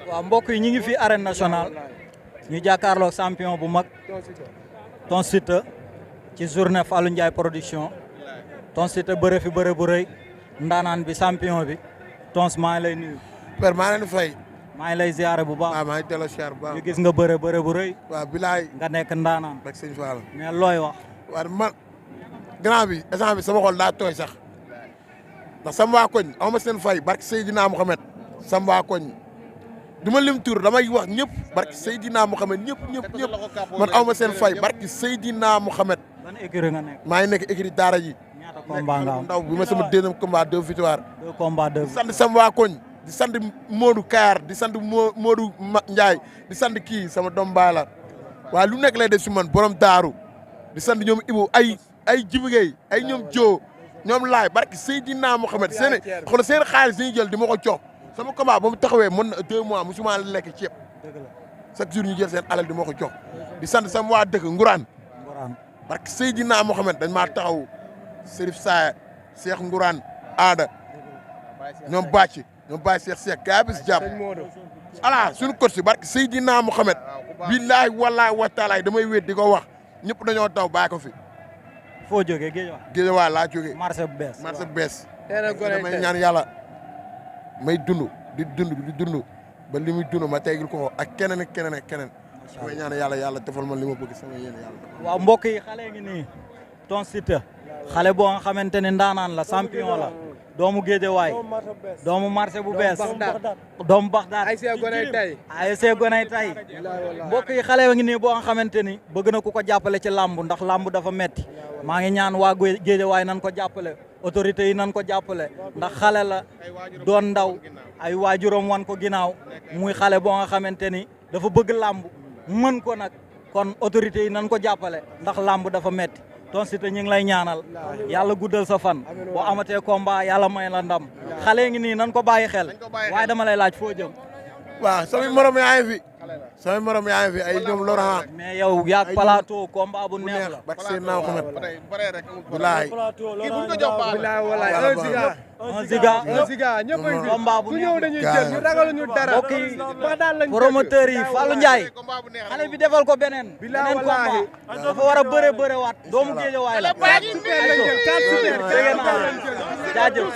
waaw mbokk yi ñu ngi fi arène nationale ñu jàkkaarloog champion bu mag Ton Siteu ci journée Fallou Ndiaye production Ton Siteu bëre fi bëre bu rëy ndaanaan bi champion bi Tons maa ngi lay nuyu. père maa leen di fay. maa ngi lay ziare bu baax. waaw maa ngi delloo ziare bu baax. ñu gis nga bëre bu rëy. waaw bilaay. nga nekk ndaanaan. rek sëñ Fall. mais looy wax. waaw man grand bi instant bi sama xol daa tooy sax ndax sama waa koñ aw ma seen fay barke Seydina Mohamed sama waa koñ du ma lim tur damay wax ñëpp barke Seydina Mohamed ñëpp man aw ma seen fay barke Seydina Mohamed. ban écurie nga nekk. maa ngi nekk écurie Daara ji. ñaata combat nga am ndaw bi ma sama deuxième combat 2 victoires. 2 combats 2. di sant sama waa koñ di sant Modou Kayar di sant Modou Ndiaye di sant kii sama doom baala waaye lu nekk lay def si man borom daaru di sant ñoom Ibou ay jibigéey ay ñoom joo ñoom laay barki Seydina Mohamed seen xaalis dañuy jël di ma ko jox sama combat ba mu taxawee mën na 2 mois musuma lekk ceeb chaque jour ñu jël seen alal di ma ko jox di sant sama waa dëkk Ngourane barki Seydina Mohamed dañ maa taxaw Serif Saaya Cheikh Ngourane aada ñoom bàcc ñoom bàcc Cheikh gaa bis jàpp ala suñu coach si barki Seydina Mohamed billaahi wallaahi wa taala damay wéet di ko wax ñëpp dañoo taw bàyyi ko fi. foo jógee Géejawaay laa jógee. marché bu bees marché bu bees. damay ñaan yàlla may dund di dund ba li muy dund ma teggil ko ak keneen ak keneen ak keneen. damay ñaan yàlla defal ma li ma bëgg sama yéene yàlla. waaw mbokk yi xale ngi nii Ton Siteu xale boo nga xamante ne ndaanaan la champion la doomu Géejawaay doomu marché bu bees doomu Baxdaad ASC Goney Tay mbokk yi xale ngi nii boo nga xamante ni bëgg na ku ko jàppale ci làmb ndax làmb dafa metti maa ngi ñaan waa Géejawaay nan ko jàppale autorités yi nan ko jàppale ndax xale la doon ndaw ay waajuram wan ko ginnaaw muy xale boo nga xamante ni dafa bëgg làmb mën ko nag kon autorités yi nan ko jàppale ndax làmb dafa metti Ton Siteu ñu ngi lay ñaanal yàlla guddal sa fan boo amatee combat yàlla may la ndam xale ngi nii nan ko bàyyi xel waaye dama lay laaj foo jëm. waaw samay morom yaa ngi fi ay ñoom Laurent. mais yow yaag plateau combat bu neex la. bak seen naa Mohamed bilaay kii bu ñu ko jox bilaay un ziga combat bu neex ñu ragal ñu dara mbokk yi promoteur yi Fallou Ndiaye xale bi defal ko beneen combat dafa war a bëre waat doomu Géejawaay la jaajëf